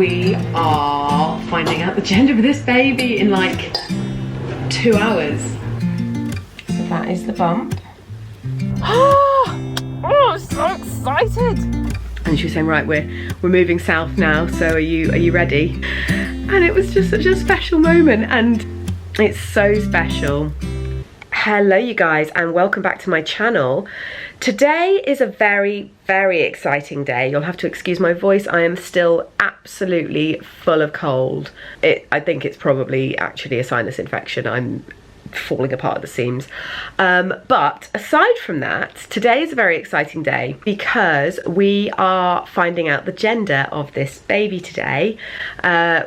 We are finding out the gender of this baby in like 2 hours. So that is the bump. Oh, I'm so excited. And she was saying, right, we're moving south now, so are you ready? And it was just such a special moment, and it's so special. Hello you guys, and welcome back to my channel. Today is a very, very exciting day. You'll have to excuse my voice. I am still absolutely full of cold. I think it's probably actually a sinus infection. I'm falling apart at the seams. But aside from that, today is a very exciting day because we are finding out the gender of this baby today.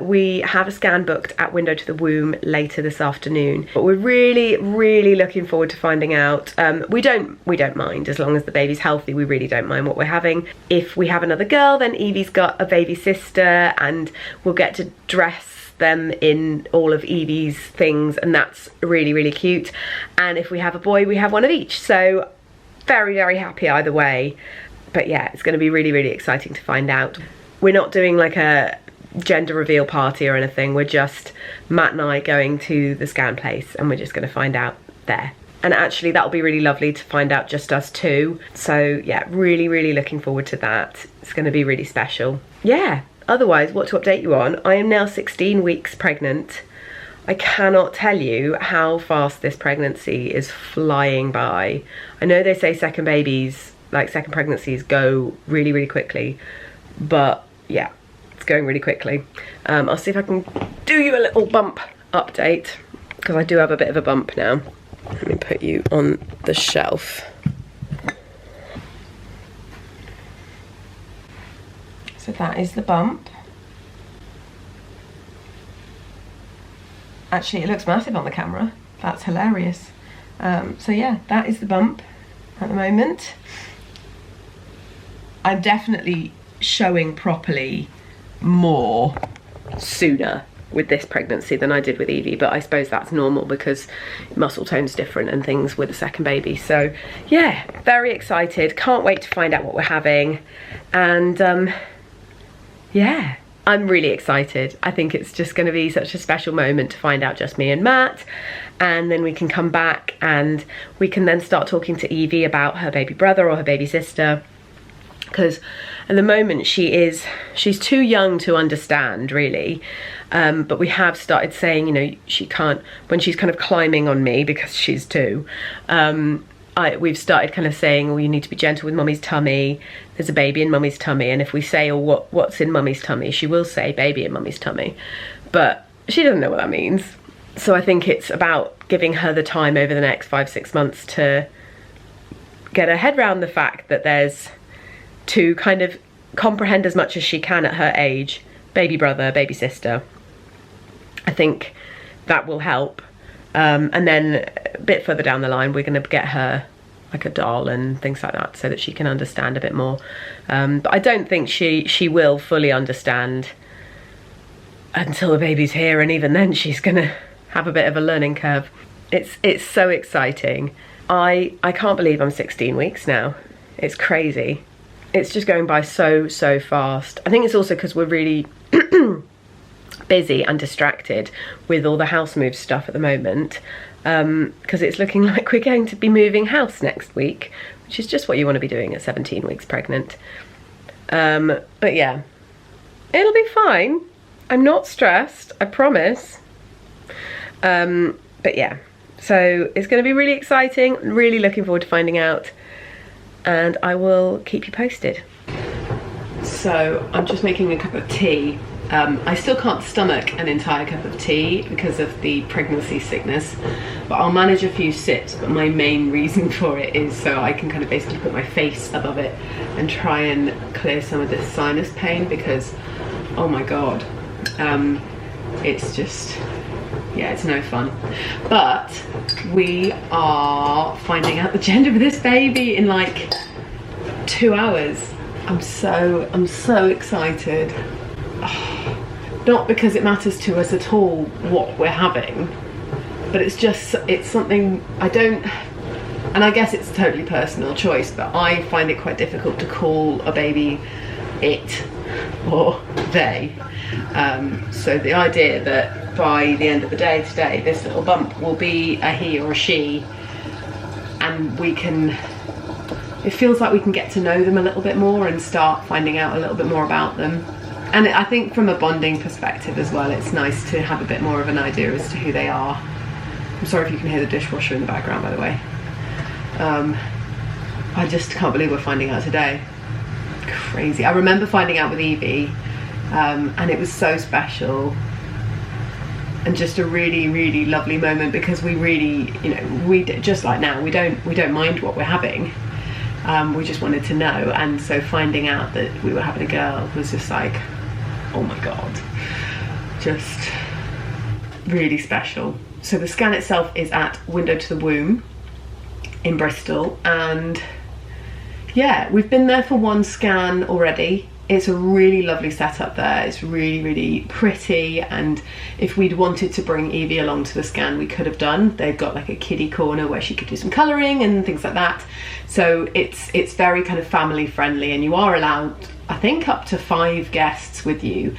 We have a scan booked at Window to the Womb later this afternoon, but we're really, really looking forward to finding out. We don't mind as long as the baby's healthy. We really don't mind what we're having. If we have another girl, then Evie's got a baby sister and we'll get to dress them in all of Evie's things, and that's really, really cute. And if we have a boy, we have one of each, so very, very happy either way. But yeah, it's going to be really, really exciting to find out. We're not doing like a gender reveal party or anything. We're just Matt and I going to the scan place, and we're just going to find out there. And actually that'll be really lovely to find out just us two. So yeah, really, really looking forward to that. It's going to be really special. Yeah. Otherwise, what to update you on, I am now 16 weeks pregnant. I cannot tell you how fast this pregnancy is flying by. I know they say second pregnancies go really, really quickly, but yeah, it's going really quickly. I'll see if I can do you a little bump update, because I do have a bit of a bump now. Let me put you on the shelf. So that is the bump. Actually, it looks massive on the camera. That's hilarious. So yeah, that is the bump at the moment. I'm definitely showing properly more sooner with this pregnancy than I did with Evie, but I suppose that's normal because muscle tone's different and things with a second baby. So yeah, very excited. Can't wait to find out what we're having. And yeah, I'm really excited. I think it's just going to be such a special moment to find out just me and Matt, and then we can come back and we can then start talking to Evie about her baby brother or her baby sister, because at the moment she's too young to understand really, but we have started saying, you know, she can't, when she's kind of climbing on me because she's 2, we've started kind of saying, well, you need to be gentle with mummy's tummy. There's a baby in mummy's tummy. And if we say, oh, what's in mummy's tummy? She will say baby in mummy's tummy. But she doesn't know what that means. So I think it's about giving her the time over the next 5-6 months to get her head around the fact that there's to kind of comprehend as much as she can at her age, baby brother, baby sister. I think that will help. And then a bit further down the line, we're going to get her like a doll and things like that so that she can understand a bit more. But I don't think she will fully understand until the baby's here, and even then she's going to have a bit of a learning curve. It's so exciting. I can't believe I'm 16 weeks now. It's crazy. It's just going by so fast. I think it's also because we're really busy and distracted with all the house move stuff at the moment, because it's looking like we're going to be moving house next week, which is just what you want to be doing at 17 weeks pregnant. But yeah, it'll be fine. I'm not stressed, I promise. But yeah, so it's going to be really exciting. Really looking forward to finding out, and I will keep you posted. So I'm just making a cup of tea. I still can't stomach an entire cup of tea because of the pregnancy sickness, but I'll manage a few sips. But my main reason for it is so I can kind of basically put my face above it and try and clear some of this sinus pain, because oh my god, it's just, yeah, it's no fun. But we are finding out the gender of this baby in like 2 hours. I'm so excited. Not because it matters to us at all what we're having, but it's something I don't, and I guess it's a totally personal choice, but I find it quite difficult to call a baby it or they. So the idea that by the end of the day today, this little bump will be a he or a she, and it feels like we can get to know them a little bit more and start finding out a little bit more about them. And I think from a bonding perspective as well, it's nice to have a bit more of an idea as to who they are. I'm sorry if you can hear the dishwasher in the background, by the way. I just can't believe we're finding out today. Crazy. I remember finding out with Evie, and it was so special and just a really, really lovely moment, because we really, just like now, we don't mind what we're having. We just wanted to know, and so finding out that we were having a girl was just like, oh my god, just really special. So the scan itself is at Window to the Womb in Bristol, and yeah, we've been there for one scan already. It's a really lovely setup there. It's really, really pretty, and if we'd wanted to bring Evie along to the scan, we could have done. They've got like a kiddie corner where she could do some colouring and things like that. So it's very kind of family friendly, and you are allowed, I think, up to 5 guests with you.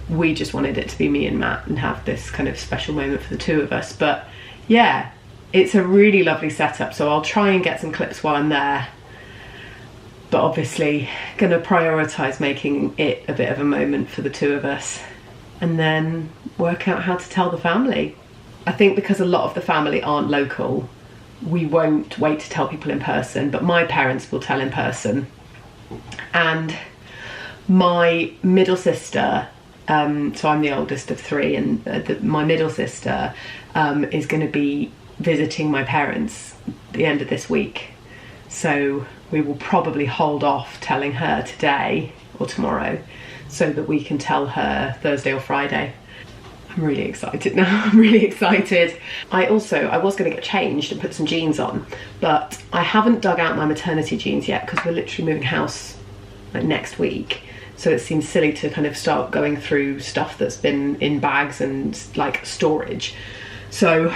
We just wanted it to be me and Matt and have this kind of special moment for the two of us. But yeah, it's a really lovely setup, so I'll try and get some clips while I'm there. But obviously gonna prioritise making it a bit of a moment for the two of us, and then work out how to tell the family. I think because a lot of the family aren't local, we won't wait to tell people in person, but my parents will tell in person. And my middle sister, so I'm the oldest of 3, and my middle sister is going to be visiting my parents at the end of this week. So we will probably hold off telling her today or tomorrow so that we can tell her Thursday or Friday. I'm really excited now. I'm really excited. I was going to get changed and put some jeans on, but I haven't dug out my maternity jeans yet because we're literally moving house like next week. So it seems silly to kind of start going through stuff that's been in bags and like storage. So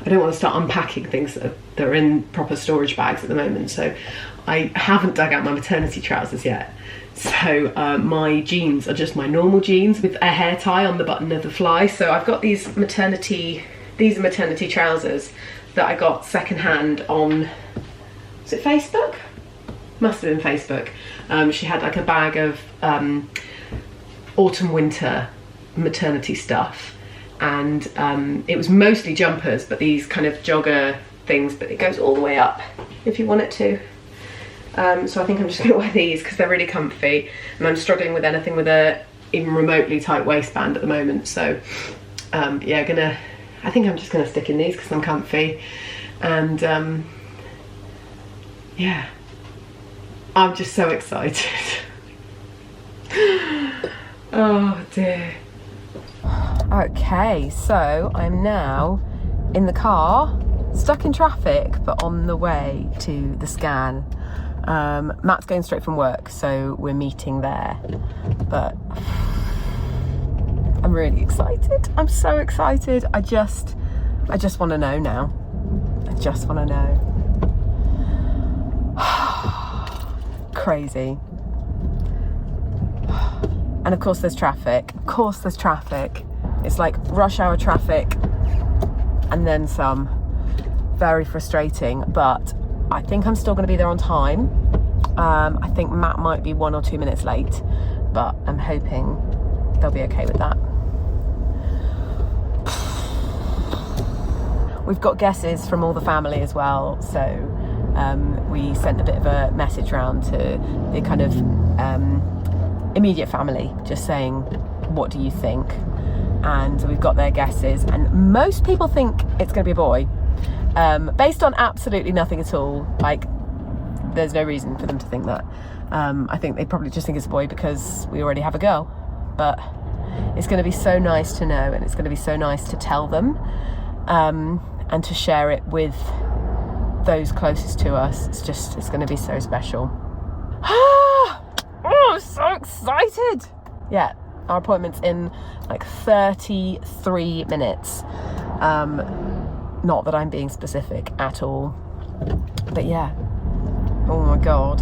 I don't want to start unpacking things that are in proper storage bags at the moment. So I haven't dug out my maternity trousers yet. So my jeans are just my normal jeans with a hair tie on the button of the fly. So I've got these are maternity trousers that I got secondhand on, was it Facebook? Must have been Facebook. She had like a bag of autumn winter maternity stuff, and it was mostly jumpers, but these kind of jogger things, but it goes all the way up if you want it to. So I think I'm just gonna wear these because they're really comfy, and I'm struggling with anything with a even remotely tight waistband at the moment. So yeah, I think I'm just gonna stick in these because I'm comfy, and yeah, I'm just so excited. Oh dear. Okay, so I'm now in the car, stuck in traffic, but on the way to the scan. Matt's going straight from work, so we're meeting there. But I'm really excited. I'm so excited. I just want to know now. I just want to know. Crazy. And of course there's traffic. Of course there's traffic. It's like rush hour traffic and then some. Very frustrating, but I think I'm still going to be there on time. I think Matt might be 1 or 2 minutes late, but I'm hoping they'll be okay with that. We've got guesses from all the family as well, so we sent a bit of a message round to the kind of immediate family, just saying, what do you think? And we've got their guesses, and most people think it's going to be a boy. Based on absolutely nothing at all. Like, there's no reason for them to think that. I think they probably just think it's a boy because we already have a girl. But it's going to be so nice to know, and it's going to be so nice to tell them, and to share it with those closest to us. It's going to be so special. Oh, I'm so excited. Yeah, our appointment's in like 33 minutes. Not that I'm being specific at all, but yeah. Oh my god.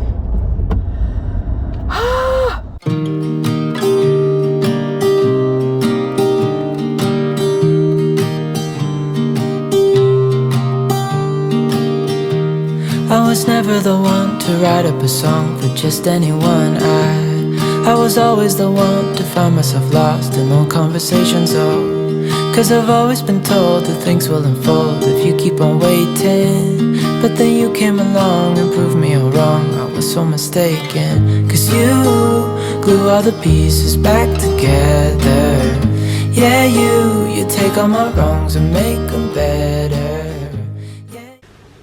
never the one to write up a song for just anyone. I was always the one to find myself lost in long conversations, oh, 'cause I've always been told that things will unfold if you keep on waiting. But then you came along and proved me all wrong. I was so mistaken, 'cause you glue all the pieces back together. Yeah, you take all my wrongs and make them better.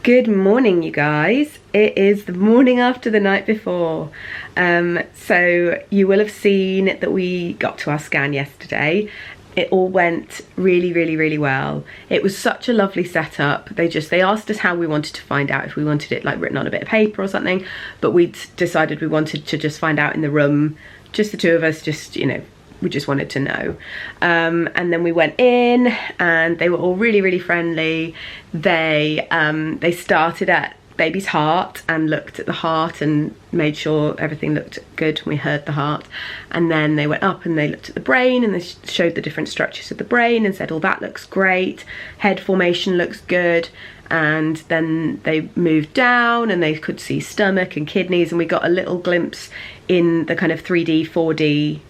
Good morning, you guys. It is the morning after the night before. So you will have seen that we got to our scan yesterday. It all went really well. It was such a lovely setup. They asked us how we wanted to find out, if we wanted it like written on a bit of paper or something, but we'd decided we wanted to just find out in the room, just the two of us, just, you know, we just wanted to know. And then we went in and they were all really friendly. They started at baby's heart and looked at the heart and made sure everything looked good when we heard the heart. And then they went up and they looked at the brain and they showed the different structures of the brain and said, oh, that looks great. Head formation looks good. And then they moved down and they could see stomach and kidneys, and we got a little glimpse in the kind of 3D, 4D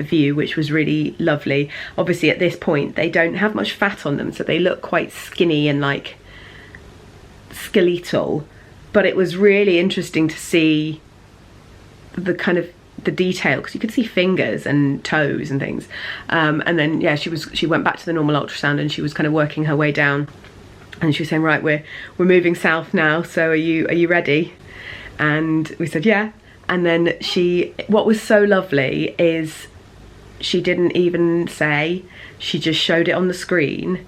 view, which was really lovely. Obviously at this point they don't have much fat on them, so they look quite skinny and like skeletal, but it was really interesting to see the kind of the detail, because you could see fingers and toes and things. And then yeah, she went back to the normal ultrasound and she was kind of working her way down. And she was saying, right, we're moving south now, so are you ready? And we said, yeah. And then what was so lovely is she didn't even say, she just showed it on the screen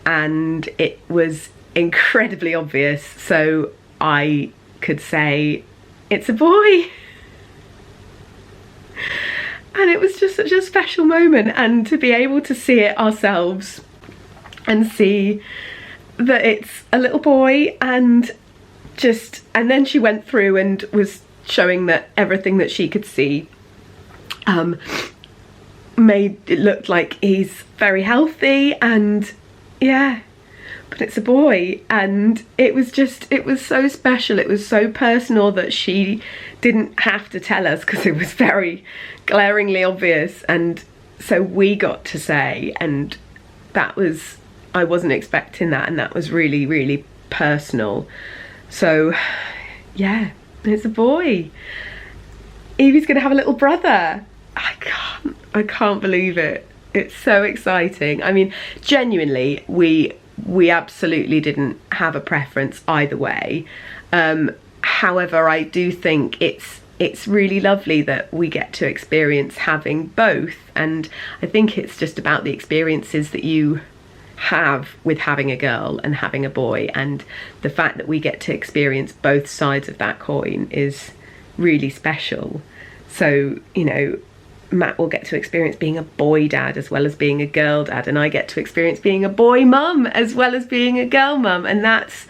and it was incredibly obvious. So I could say, it's a boy. And it was just such a special moment, and to be able to see it ourselves and see that it's a little boy, and then she went through and was showing that everything that she could see made it look like he's very healthy, and yeah, but it's a boy. And it was so special, it was so personal that she didn't have to tell us because it was very glaringly obvious, and so we got to say, and that was, I wasn't expecting that, and that was really personal. So yeah, it's a boy. Evie's gonna have a little brother. I can't believe it. It's so exciting. I mean, genuinely, we absolutely didn't have a preference either way. However, I do think it's really lovely that we get to experience having both, and I think it's just about the experiences that you have with having a girl and having a boy, and the fact that we get to experience both sides of that coin is really special. So, you know, Matt will get to experience being a boy dad as well as being a girl dad, and I get to experience being a boy mum as well as being a girl mum, and that's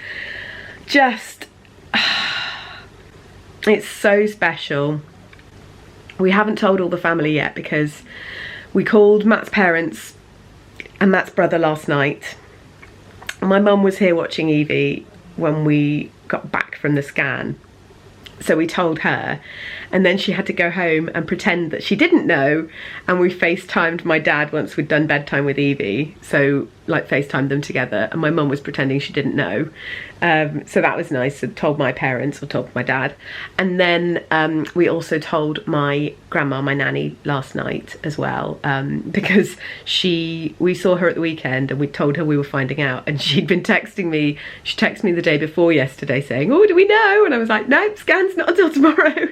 just it's so special. We haven't told all the family yet because we called Matt's parents and Matt's brother last night. My mum was here watching Evie when we got back from the scan, so we told her, and then she had to go home and pretend that she didn't know, and we FaceTimed my dad once we'd done bedtime with Evie, so like FaceTimed them together, and my mum was pretending she didn't know. So that was nice. So told my parents, or told my dad, and then we also told my grandma, my nanny, last night as well, because we saw her at the weekend and we told her we were finding out, and she'd been texting me. She texted me the day before yesterday saying, oh, do we know? And I was like, no, scan's not until tomorrow.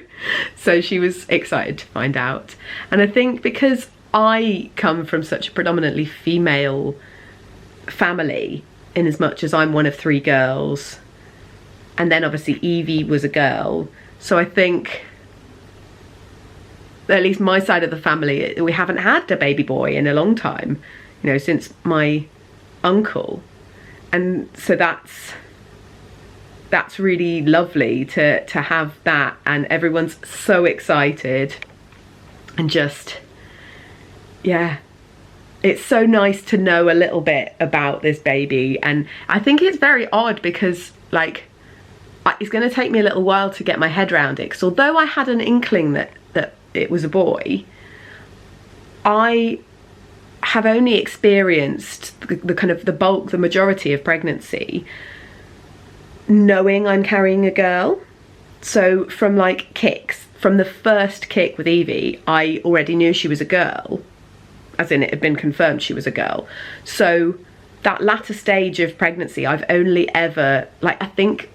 So she was excited to find out. And I think because I come from such a predominantly female family, in as much as I'm one of 3 girls, and then obviously Evie was a girl, so I think at least my side of the family, we haven't had a baby boy in a long time, you know, since my uncle, and so that's really lovely to have that, and everyone's so excited, and just, yeah, it's so nice to know a little bit about this baby. And I think it's very odd because, like, it's going to take me a little while to get my head around it, because although I had an inkling that it was a boy, I have only experienced the kind of the majority of pregnancy knowing I'm carrying a girl. So from like kicks, from the first kick with Evie, I already knew she was a girl, as in it had been confirmed she was a girl. So that latter stage of pregnancy, I've only ever, like, I think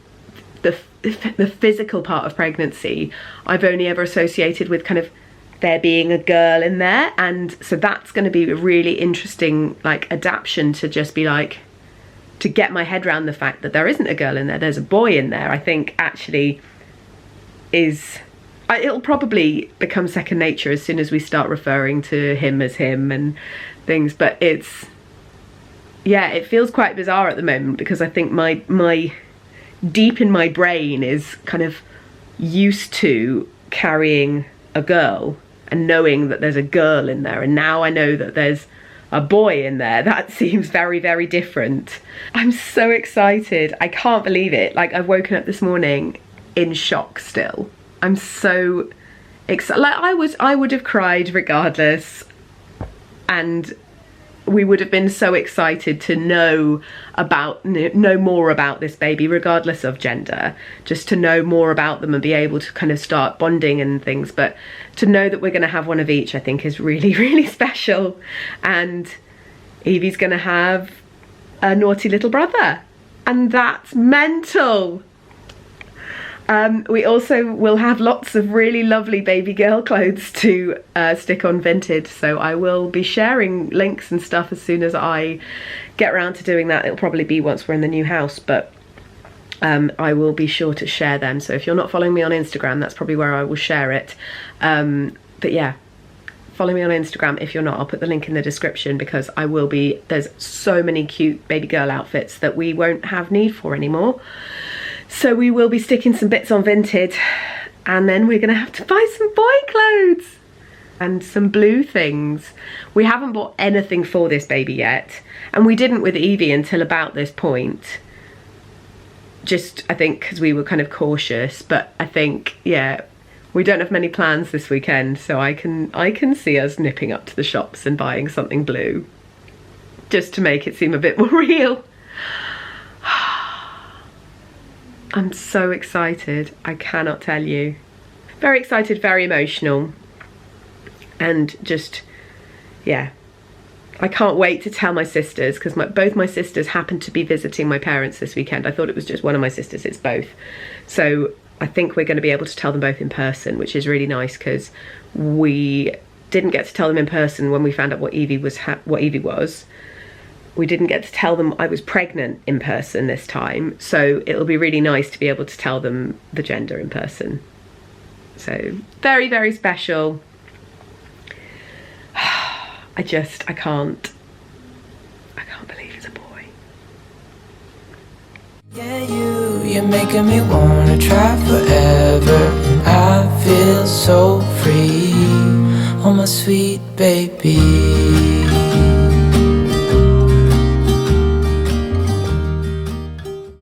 the physical part of pregnancy, I've only ever associated with kind of there being a girl in there. And so that's going to be a really interesting like adaptation, to just be like, to get my head around the fact that there isn't a girl in there, there's a boy in there. I think actually it'll probably become second nature as soon as we start referring to him as him and things. But it feels quite bizarre at the moment, because I think my deep in my brain is kind of used to carrying a girl and knowing that there's a girl in there, and now I know that there's a boy in there. That seems very, very different. I'm so excited. I can't believe it. Like, I've woken up this morning in shock still. I'm so excited. Like, I would have cried regardless, and we would have been so excited to know more about this baby, regardless of gender, just to know more about them and be able to kind of start bonding and things. But to know that we're going to have one of each, I think, is really, really special. And Evie's going to have a naughty little brother, and that's mental. We also will have lots of really lovely baby girl clothes to stick on Vinted, so I will be sharing links and stuff as soon as I get around to doing that. It'll probably be once we're in the new house, but I will be sure to share them. So if you're not following me on Instagram, that's probably where I will share it. But yeah, follow me on Instagram. If you're not, I'll put the link in the description, because there's so many cute baby girl outfits that we won't have need for anymore. So we will be sticking some bits on Vinted, and then we're going to have to buy some boy clothes and some blue things. We haven't bought anything for this baby yet, and we didn't with Evie until about this point. Just, I think, because we were kind of cautious, but I think, yeah, we don't have many plans this weekend, so I can see us nipping up to the shops and buying something blue, just to make it seem a bit more real. I'm so excited, I cannot tell you. Very excited, very emotional, and just, yeah. I can't wait to tell my sisters, because both my sisters happen to be visiting my parents this weekend. I thought it was just one of my sisters, it's both. So I think we're going to be able to tell them both in person, which is really nice, because we didn't get to tell them in person when we found out what Evie was. We didn't get to tell them I was pregnant in person this time, so it'll be really nice to be able to tell them the gender in person. So very, very special. I can't believe it's a boy. Yeah, you're making me wanna try forever, and I feel so free. Oh my sweet baby.